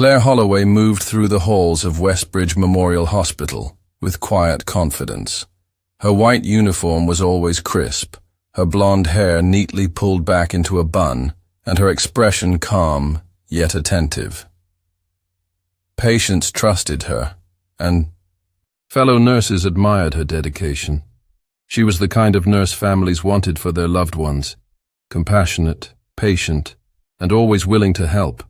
Claire Holloway moved through the halls of Westbridge Memorial Hospital with quiet confidence. Her white uniform was always crisp, her blonde hair neatly pulled back into a bun, and her expression calm, yet attentive. Patients trusted her, and fellow nurses admired her dedication. She was the kind of nurse families wanted for their loved ones, compassionate, patient, and always willing to help.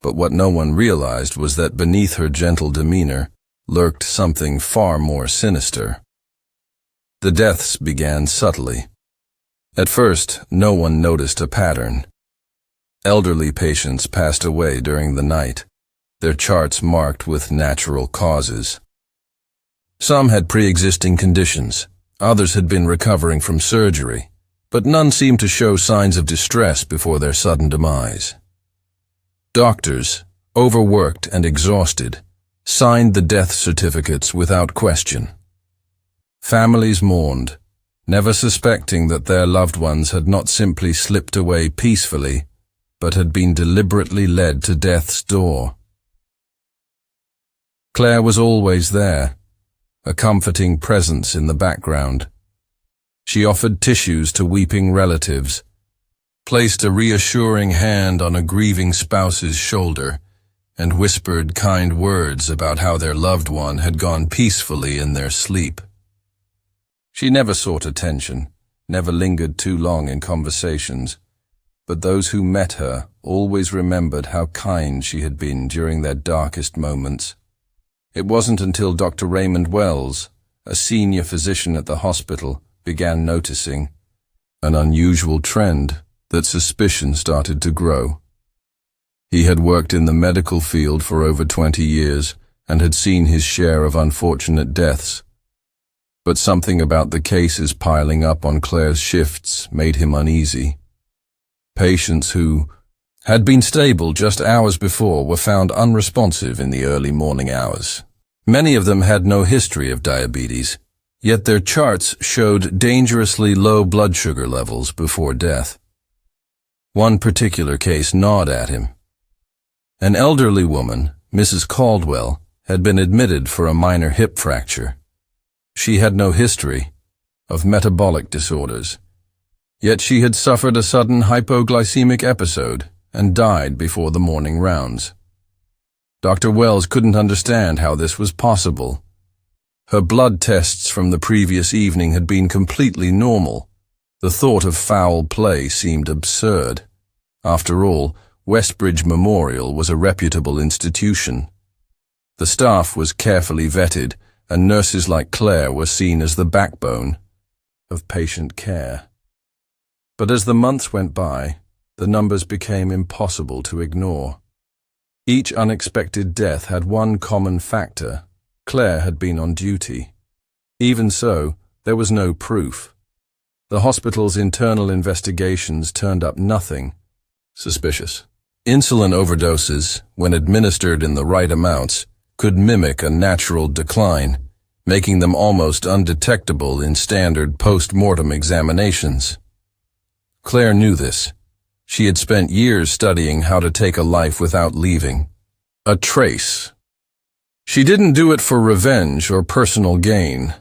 But what no one realized was that beneath her gentle demeanor lurked something far more sinister. The deaths began subtly. At first, no one noticed a pattern. Elderly patients passed away during the night, their charts marked with natural causes. Some had pre-existing conditions, others had been recovering from surgery, but none seemed to show signs of distress before their sudden demise. Doctors, overworked and exhausted, signed the death certificates without question. Families mourned, never suspecting that their loved ones had not simply slipped away peacefully, but had been deliberately led to death's door. Claire was always there, a comforting presence in the background. She offered tissues to weeping relatives, placed a reassuring hand on a grieving spouse's shoulder, and whispered kind words about how their loved one had gone peacefully in their sleep. She never sought attention, never lingered too long in conversations, but those who met her always remembered how kind she had been during their darkest moments. It wasn't until Dr. Raymond Wells, a senior physician at the hospital, began noticing an unusual trend that suspicion started to grow. He had worked in the medical field for over 20 years and had seen his share of unfortunate deaths. But something about the cases piling up on Claire's shifts made him uneasy. Patients who had been stable just hours before were found unresponsive in the early morning hours. Many of them had no history of diabetes, yet their charts showed dangerously low blood sugar levels before death. One particular case gnawed at him. An elderly woman, Mrs. Caldwell, had been admitted for a minor hip fracture. She had no history of metabolic disorders, yet she had suffered a sudden hypoglycemic episode and died before the morning rounds. Dr. Wells couldn't understand how this was possible. Her blood tests from the previous evening had been completely normal. The thought of foul play seemed absurd. After all, Westbridge Memorial was a reputable institution. The staff was carefully vetted, and nurses like Claire were seen as the backbone of patient care. But as the months went by, the numbers became impossible to ignore. Each unexpected death had one common factor: Claire had been on duty. Even so, there was no proof. The hospital's internal investigations turned up nothing suspicious. Insulin overdoses, when administered in the right amounts, could mimic a natural decline, making them almost undetectable in standard post-mortem examinations. Claire knew this. She had spent years studying how to take a life without leaving a trace. She didn't do it for revenge or personal gain.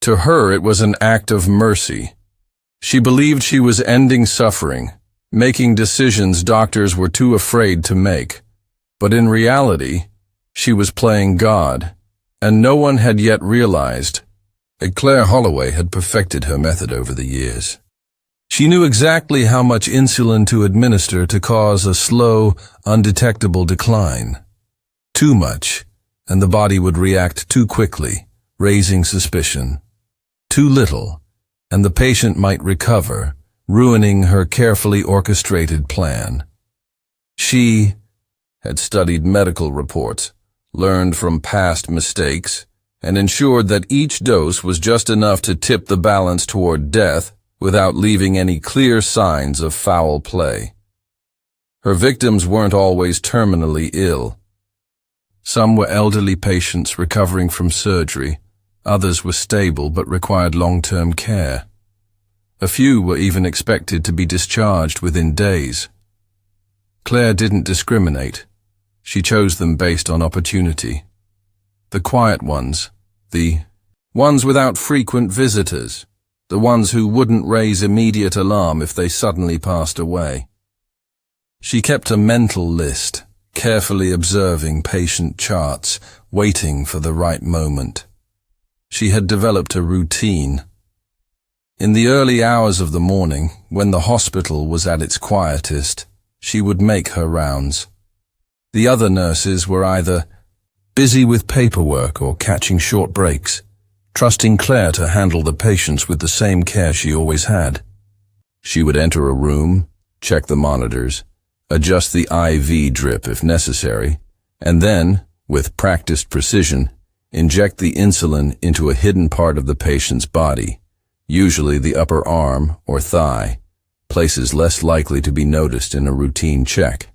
To her, it was an act of mercy. She believed she was ending suffering, making decisions doctors were too afraid to make. But in reality, she was playing God, and no one had yet realized that Claire Holloway had perfected her method over the years. She knew exactly how much insulin to administer to cause a slow, undetectable decline. Too much, and the body would react too quickly, raising suspicion. Too little, and the patient might recover, ruining her carefully orchestrated plan. She had studied medical reports, learned from past mistakes, and ensured that each dose was just enough to tip the balance toward death without leaving any clear signs of foul play. Her victims weren't always terminally ill. Some were elderly patients recovering from surgery, others were stable but required long-term care. A few were even expected to be discharged within days. Claire didn't discriminate. She chose them based on opportunity. The quiet ones, the ones without frequent visitors, the ones who wouldn't raise immediate alarm if they suddenly passed away. She kept a mental list, carefully observing patient charts, waiting for the right moment. She had developed a routine. In the early hours of the morning, when the hospital was at its quietest, she would make her rounds. The other nurses were either busy with paperwork or catching short breaks, trusting Claire to handle the patients with the same care she always had. She would enter a room, check the monitors, adjust the IV drip if necessary, and then, with practiced precision, inject the insulin into a hidden part of the patient's body, usually the upper arm or thigh, places less likely to be noticed in a routine check.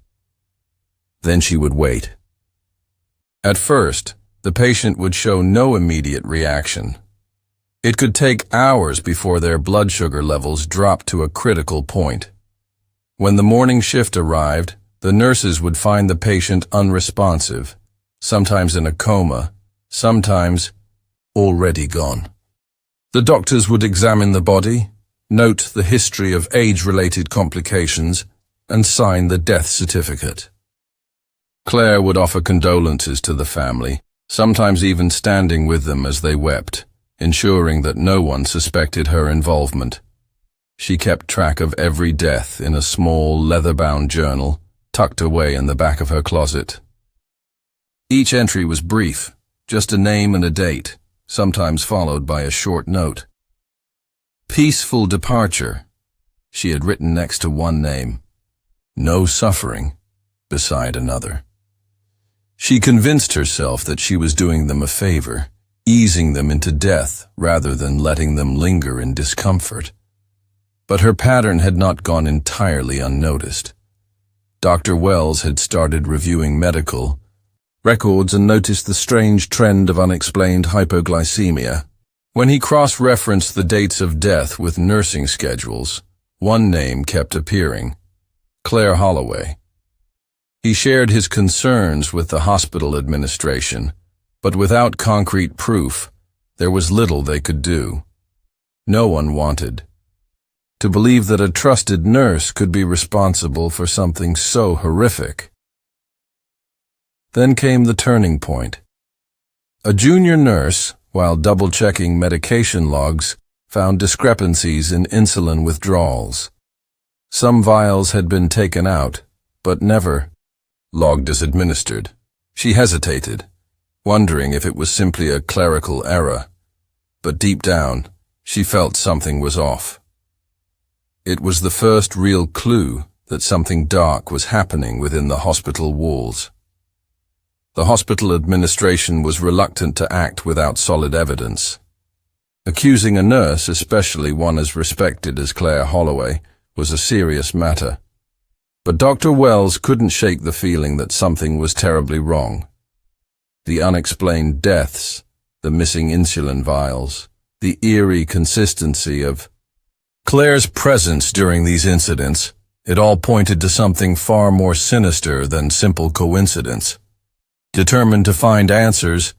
Then she would wait. At first, the patient would show no immediate reaction. It could take hours before their blood sugar levels dropped to a critical point. When the morning shift arrived, the nurses would find the patient unresponsive, sometimes in a coma, sometimes already gone. The doctors would examine the body, note the history of age-related complications, and sign the death certificate. Claire would offer condolences to the family, sometimes even standing with them as they wept, ensuring that no one suspected her involvement. She kept track of every death in a small, leather-bound journal, tucked away in the back of her closet. Each entry was brief, just a name and a date, sometimes followed by a short note. Peaceful departure, she had written next to one name. No suffering, beside another. She convinced herself that she was doing them a favor, easing them into death rather than letting them linger in discomfort. But her pattern had not gone entirely unnoticed. Dr. Wells had started reviewing medical records and noticed the strange trend of unexplained hypoglycemia. When he cross-referenced the dates of death with nursing schedules, one name kept appearing: Claire Holloway. He shared his concerns with the hospital administration, but without concrete proof, there was little they could do. No one wanted to believe that a trusted nurse could be responsible for something so horrific. Then came the turning point. A junior nurse, while double-checking medication logs, found discrepancies in insulin withdrawals. Some vials had been taken out, but never logged as administered. She hesitated, wondering if it was simply a clerical error, but deep down, she felt something was off. It was the first real clue that something dark was happening within the hospital walls. The hospital administration was reluctant to act without solid evidence. Accusing a nurse, especially one as respected as Claire Holloway, was a serious matter. But Dr. Wells couldn't shake the feeling that something was terribly wrong. The unexplained deaths, the missing insulin vials, the eerie consistency of Claire's presence during these incidents, it all pointed to something far more sinister than simple coincidence. Determined to find answers,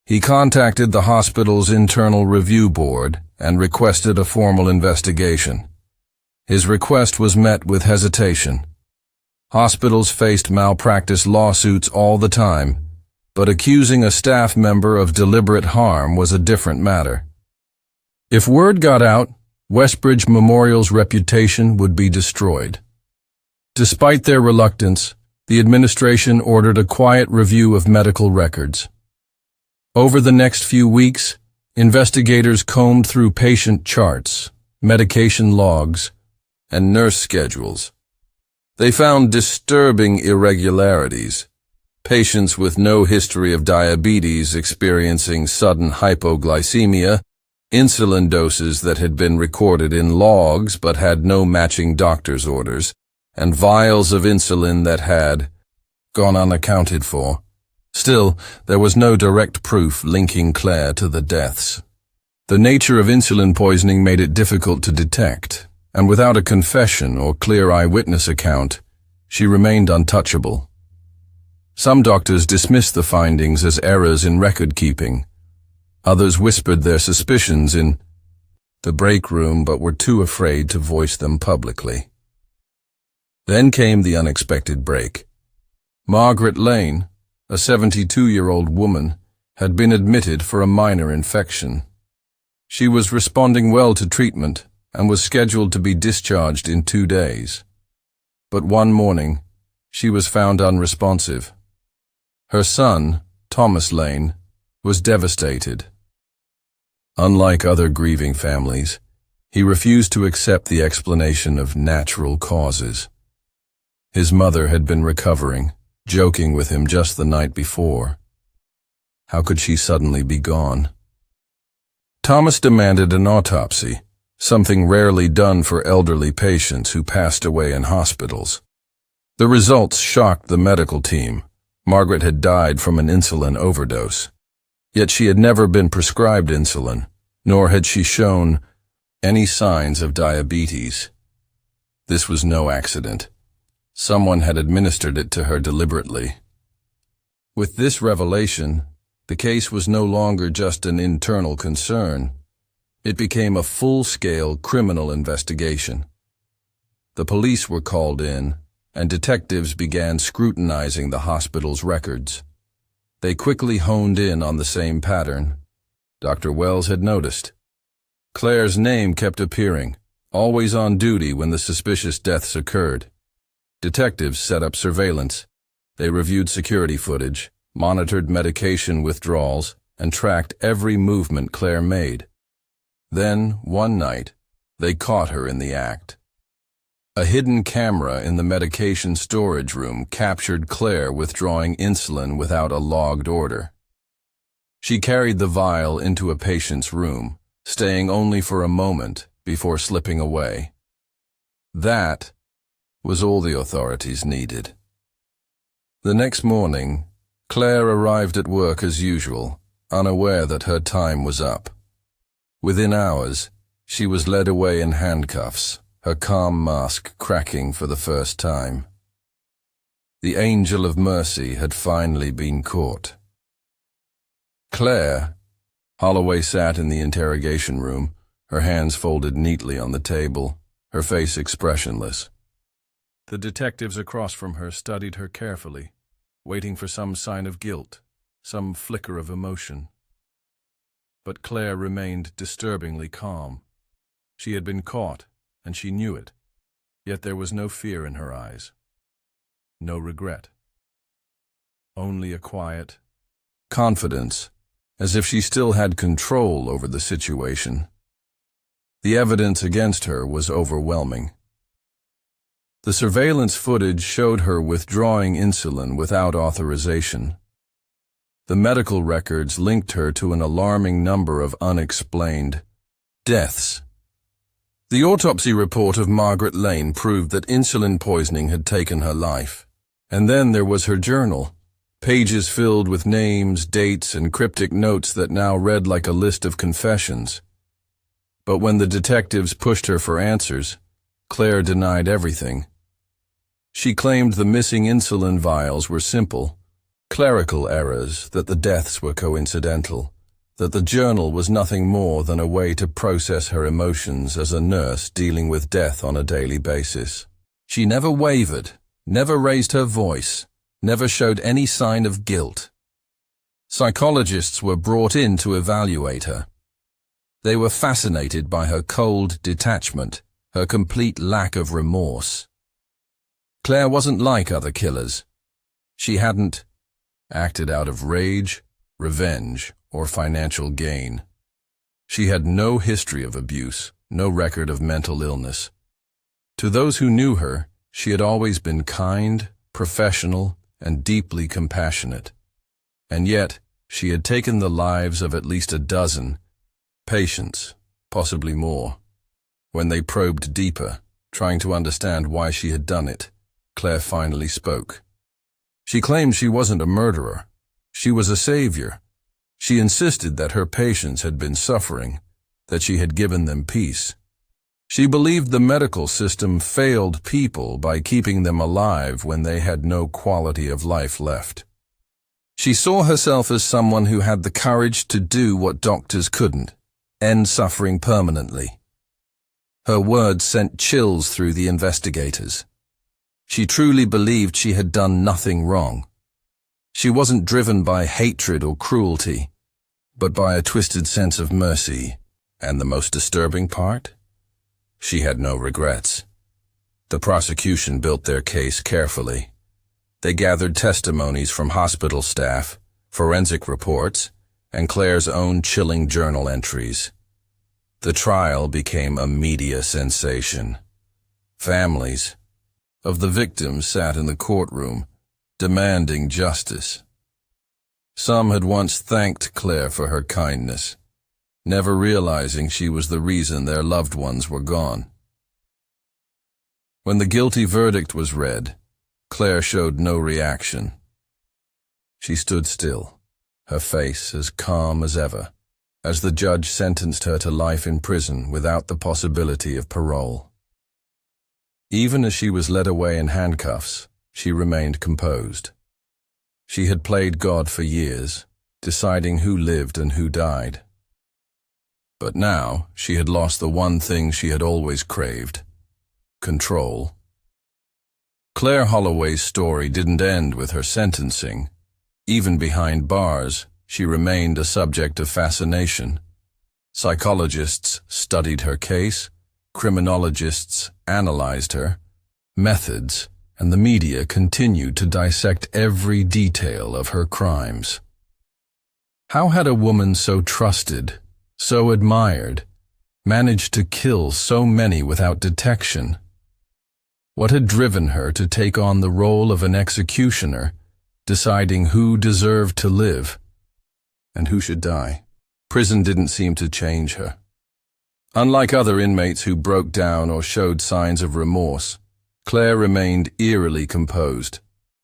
he contacted the hospital's internal review board and requested a formal investigation. His request was met with hesitation. Hospitals faced malpractice lawsuits all the time, but accusing a staff member of deliberate harm was a different matter. If word got out, Westbridge Memorial's reputation would be destroyed. Despite their reluctance, the administration ordered a quiet review of medical records. Over the next few weeks, investigators combed through patient charts, medication logs, and nurse schedules. They found disturbing irregularities. Patients with no history of diabetes experiencing sudden hypoglycemia, insulin doses that had been recorded in logs but had no matching doctor's orders, and vials of insulin that had gone unaccounted for. Still, there was no direct proof linking Claire to the deaths. The nature of insulin poisoning made it difficult to detect, and without a confession or clear eyewitness account, she remained untouchable. Some doctors dismissed the findings as errors in record-keeping. Others whispered their suspicions in the break room but were too afraid to voice them publicly. Then came the unexpected break. Margaret Lane, a 72-year-old woman, had been admitted for a minor infection. She was responding well to treatment and was scheduled to be discharged in 2 days. But one morning, she was found unresponsive. Her son, Thomas Lane, was devastated. Unlike other grieving families, he refused to accept the explanation of natural causes. His mother had been recovering, joking with him just the night before. How could she suddenly be gone? Thomas demanded an autopsy, something rarely done for elderly patients who passed away in hospitals. The results shocked the medical team. Margaret had died from an insulin overdose. Yet she had never been prescribed insulin, nor had she shown any signs of diabetes. This was no accident. Someone had administered it to her deliberately. With this revelation, the case was no longer just an internal concern. It became a full-scale criminal investigation. The police were called in, and detectives began scrutinizing the hospital's records. They quickly honed in on the same pattern. Dr. Wells had noticed. Claire's name kept appearing, always on duty when the suspicious deaths occurred. Detectives set up surveillance. They reviewed security footage, monitored medication withdrawals, and tracked every movement Claire made. Then, one night, they caught her in the act. A hidden camera in the medication storage room captured Claire withdrawing insulin without a logged order. She carried the vial into a patient's room, staying only for a moment before slipping away. That was all the authorities needed. The next morning, Claire arrived at work as usual, unaware that her time was up. Within hours, she was led away in handcuffs, her calm mask cracking for the first time. The angel of mercy had finally been caught. Claire, Holloway sat in the interrogation room, her hands folded neatly on the table, her face expressionless. The detectives across from her studied her carefully, waiting for some sign of guilt, some flicker of emotion. But Claire remained disturbingly calm. She had been caught, and she knew it, yet there was no fear in her eyes. No regret. Only a quiet confidence, as if she still had control over the situation. The evidence against her was overwhelming. The surveillance footage showed her withdrawing insulin without authorization. The medical records linked her to an alarming number of unexplained deaths. The autopsy report of Margaret Lane proved that insulin poisoning had taken her life. And then there was her journal, pages filled with names, dates, and cryptic notes that now read like a list of confessions. But when the detectives pushed her for answers, Claire denied everything. She claimed the missing insulin vials were simple, clerical errors, that the deaths were coincidental, that the journal was nothing more than a way to process her emotions as a nurse dealing with death on a daily basis. She never wavered, never raised her voice, never showed any sign of guilt. Psychologists were brought in to evaluate her. They were fascinated by her cold detachment, her complete lack of remorse. Claire wasn't like other killers. She hadn't acted out of rage, revenge, or financial gain. She had no history of abuse, no record of mental illness. To those who knew her, she had always been kind, professional, and deeply compassionate. And yet, she had taken the lives of at least a dozen patients, possibly more. When they probed deeper, trying to understand why she had done it, Claire finally spoke. She claimed she wasn't a murderer. She was a savior. She insisted that her patients had been suffering, that she had given them peace. She believed the medical system failed people by keeping them alive when they had no quality of life left. She saw herself as someone who had the courage to do what doctors couldn't, end suffering permanently. Her words sent chills through the investigators. She truly believed she had done nothing wrong. She wasn't driven by hatred or cruelty, but by a twisted sense of mercy. And the most disturbing part? She had no regrets. The prosecution built their case carefully. They gathered testimonies from hospital staff, forensic reports, and Claire's own chilling journal entries. The trial became a media sensation. Families of the victims sat in the courtroom, demanding justice. Some had once thanked Claire for her kindness, never realizing she was the reason their loved ones were gone. When the guilty verdict was read, Claire showed no reaction. She stood still, her face as calm as ever, as the judge sentenced her to life in prison without the possibility of parole. Even as she was led away in handcuffs, she remained composed. She had played God for years, deciding who lived and who died. But now she had lost the one thing she had always craved: control. Claire Holloway's story didn't end with her sentencing. Even behind bars, she remained a subject of fascination. Psychologists studied her case, criminologists analyzed her methods, and the media continued to dissect every detail of her crimes. How had a woman so trusted, so admired, managed to kill so many without detection? What had driven her to take on the role of an executioner, deciding who deserved to live and who should die? Prison didn't seem to change her. Unlike other inmates who broke down or showed signs of remorse, Claire remained eerily composed.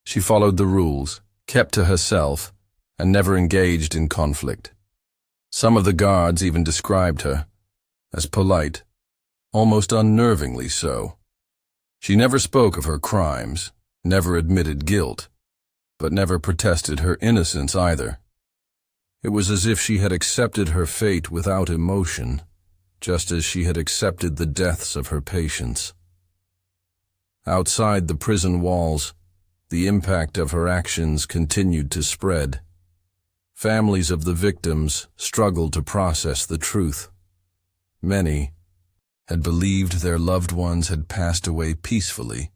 She followed the rules, kept to herself, and never engaged in conflict. Some of the guards even described her as polite, almost unnervingly so. She never spoke of her crimes, never admitted guilt, but never protested her innocence either. It was as if she had accepted her fate without emotion, just as she had accepted the deaths of her patients. Outside the prison walls, the impact of her actions continued to spread. Families of the victims struggled to process the truth. Many had believed their loved ones had passed away peacefully,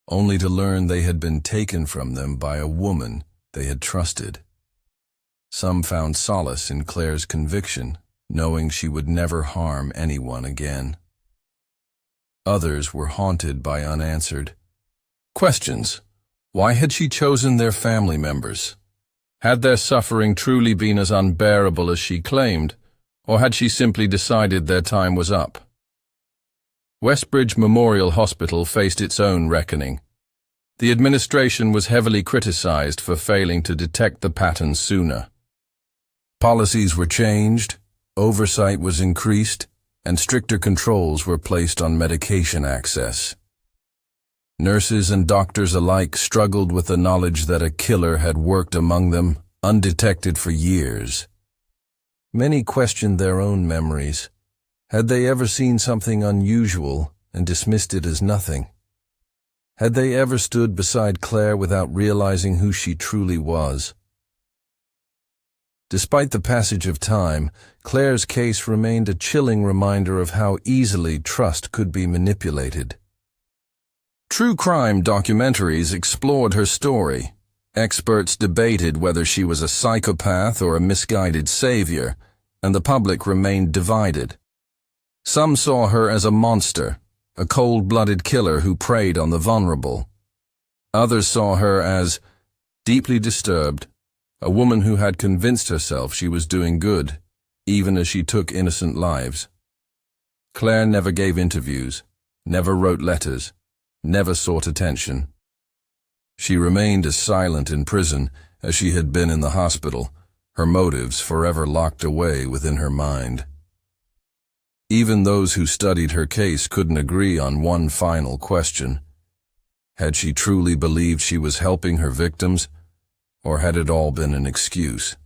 only to learn they had been taken from them by a woman they had trusted. Some found solace in Claire's conviction, knowing she would never harm anyone again. Others were haunted by unanswered questions. Why had she chosen their family members? Had their suffering truly been as unbearable as she claimed, or had she simply decided their time was up? Westbridge Memorial Hospital faced its own reckoning. The administration was heavily criticized for failing to detect the patterns sooner. Policies were changed, oversight was increased, and stricter controls were placed on medication access. Nurses and doctors alike struggled with the knowledge that a killer had worked among them, undetected for years. Many questioned their own memories. Had they ever seen something unusual and dismissed it as nothing? Had they ever stood beside Claire without realizing who she truly was? Despite the passage of time, Claire's case remained a chilling reminder of how easily trust could be manipulated. True crime documentaries explored her story. Experts debated whether she was a psychopath or a misguided savior, and the public remained divided. Some saw her as a monster, a cold-blooded killer who preyed on the vulnerable. Others saw her as deeply disturbed, a woman who had convinced herself she was doing good, even as she took innocent lives. Claire never gave interviews, never wrote letters, never sought attention. She remained as silent in prison as she had been in the hospital, her motives forever locked away within her mind. Even those who studied her case couldn't agree on one final question. Had she truly believed she was helping her victims, Or had it all been an excuse?